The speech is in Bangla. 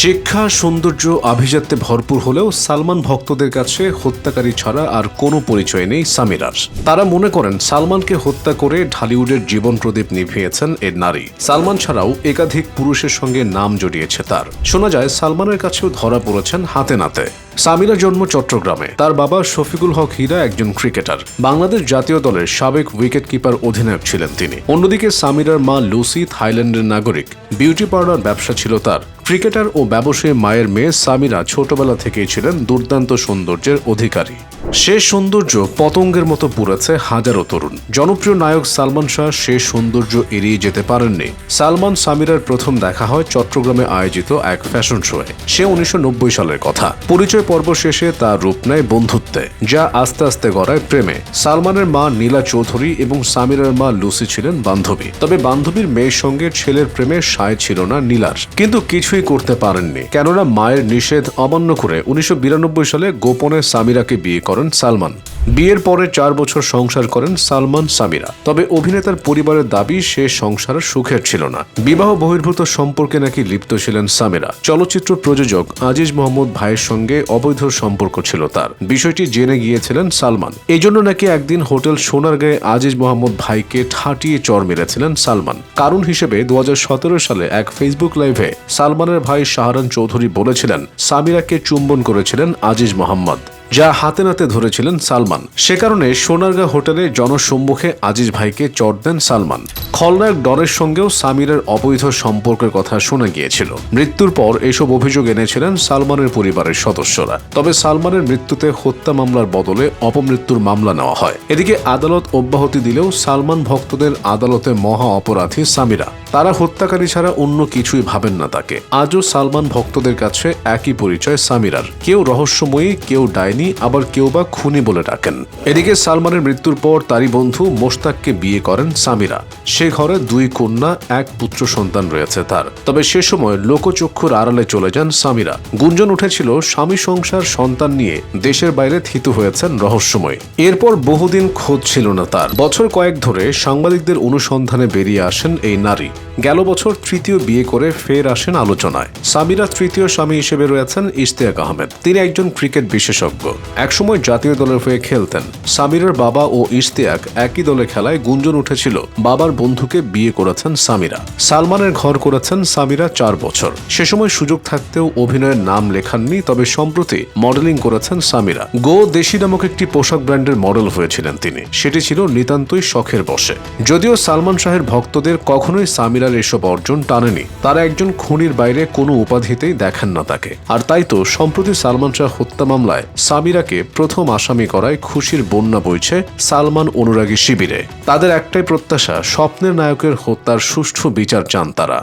শিক্ষা, সৌন্দর্য, আভিজাত্যে ভরপুর হলেও সালমান ভক্তদের কাছে হত্যাকারী ছাড়া আর কোনো পরিচয় নেই সামিরার। তারা মনে করেন সালমানকে হত্যা করে ঢালিউডের জীবন প্রদীপ নিভিয়েছেন এর নারী। সালমান ছাড়াও একাধিক পুরুষের সঙ্গে নাম জড়িয়েছে তার। শোনা যায় সালমানের কাছেও ধরা পড়েছেন হাতে নাতে। সামিরার জন্ম চট্টগ্রামে। তার বাবা শফিকুল হক হীরা একজন ক্রিকেটার। বাংলাদেশ জাতীয় দলের সাবেক উইকেট কিপার অধিনায়ক ছিলেন তিনি। অন্যদিকে সামিরার মা লুসি থাইল্যান্ডের নাগরিক। বিউটি পার্লার ব্যবসা ছিল তার। ক্রিকেটার ও ব্যবসায়ী মায়ের মেয়ে সামিরা ছোটবেলা থেকেই ছিলেন দুর্দান্ত সৌন্দর্যের অধিকারী। সে সৌন্দর্য পতঙ্গের মতো পুড়েছে হাজারো তরুণ। জনপ্রিয় নায়ক সালমান শাহ সে সৌন্দর্য এড়িয়ে যেতে পারেননি। সালমান সামিরার প্রথম দেখা হয় চট্টগ্রামে আয়োজিত এক ফ্যাশন শোয়ে। সে 1990 সালের কথা। পরিচয় পর্ব শেষে তার রূপ নেয় বন্ধুত্বে, যা আস্তে আস্তে গড়ায় প্রেমে। সালমানের মা নীলা চৌধুরী এবং সামিরার মা লুসি ছিলেন বান্ধবী। তবে বান্ধবীর মেয়ের সঙ্গে ছেলের প্রেমে সায় ছিল না নীলার। কিন্তু কিছুই করতে পারেননি, কেননা মায়ের নিষেধ অমান্য করে 1992 সালে গোপনে সামিরাকে বিয়ে করেন সালমান। বিয়ের পরে 4 বছর সংসার করেন সালমান সামিরা। তবে অভিনেতার পরিবারের দাবি সে সংসার সুখের ছিল না। বিবাহ বহির্ভূত সম্পর্কে নাকি লিপ্ত ছিলেন সামিরা। চলচ্চিত্র প্রযোজক আজিজ মোহাম্মদ ভাইয়ের সঙ্গে অবৈধ সম্পর্ক ছিল তার। বিষয়টি জেনে গিয়েছিলেন সালমান। এই জন্য নাকি একদিন হোটেল সোনারগাঁয়ে আজিজ মোহাম্মদ ভাইকে ঠাটিয়ে চর মেরেছিলেন সালমান। কারণ হিসেবে 2017 সালে এক ফেসবুক লাইভে সালমানের ভাই শাহরান চৌধুরী বলেছিলেন সামিরাকে চুম্বন করেছিলেন আজিজ মোহাম্মদ, যা হাতে নাতে ধরেছিলেন সালমান। সে কারণে সোনারগাঁ হোটেলে জনসম্মুখে আজিজ ভাইকে চড় দেন সালমান। খলনায়ক ডনের সঙ্গেও সামিরার অবৈধ সম্পর্কের কথা শোনা গিয়েছিল। মৃত্যুর পর এসব অভিযোগ এনেছিলেন সালমানের পরিবারের সদস্যরা। তবে সালমানের মৃত্যুতে হত্যা মামলার বদলে অপমৃত্যুর মামলা নেওয়া হয়। এদিকে আদালত অব্যাহতি দিলেও সালমান ভক্তদের আদালতে মহা অপরাধী সামিরা। তারা হত্যাকারী ছাড়া অন্য কিছুই ভাবেন না তাকে। আজও সালমান ভক্তদের কাছে একই পরিচয় সামিরার। কেউ রহস্যময়ী, কেউ ডাইনি, আবার কেউ বা খুনি বলে ডাকেন। এদিকে সালমানের মৃত্যুর পর তারই বন্ধু মোশতাককে বিয়ে করেন সামিরা। সে ঘরে 2 কন্যা, 1 পুত্র সন্তান রয়েছে তার। তবে সে সময় লোকচক্ষুর আড়ালে চলে যান সামিরা। গুঞ্জন উঠেছিল স্বামী সংসার সন্তান নিয়ে দেশের বাইরে থিতু হয়েছেন রহস্যময়। এরপর বহুদিন খোঁজ ছিল না তার। বছর কয়েক ধরে সাংবাদিকদের অনুসন্ধানে বেরিয়ে আসেন এই নারী। গেল বছর 3য় বিয়ে করে ফের আসেন আলোচনায়। সামিরা 3য় স্বামী হিসেবে রয়েছেন ইশতিয়াক আহমেদ। তিনি একজন ক্রিকেট বিশেষজ্ঞ। একসময় জাতীয় দলের হয়ে খেলতেন। সামিরার বাবা ও ইশতিয়াক একই দলে খেলায় গুঞ্জন উঠেছিল বাবার বন্ধুকে বিয়ে করেছেন সামিরা। সালমানের ঘর করেছেন সামিরা 4 বছর। সে সময় সুযোগ থাকতেও অভিনয়ের নাম লেখাননি। তবে সম্প্রতি মডেলিং করেছেন সামিরা। গো দেশি নামক একটি পোশাক ব্র্যান্ডের মডেল হয়েছিলেন তিনি। সেটি ছিল নিতান্তই শখের বশে। যদিও সালমান শাহের ভক্তদের কখনোই সামিরার এসব অর্জন টানেনি। তারা একজন খুনির বাইরে কোনো উপাধিতেই দেখেন না তাকে। আর তাই তো সম্প্রতি সালমান শাহ হত্যা মামলায় সামিরাকে প্রথম আসামি করায় খুশির বন্যা বইছে সালমান অনুরাগী শিবিরে। তাদের একটাই প্রত্যাশা, স্বপ্নের নায়কের হত্যার সুষ্ঠু বিচার চান তারা।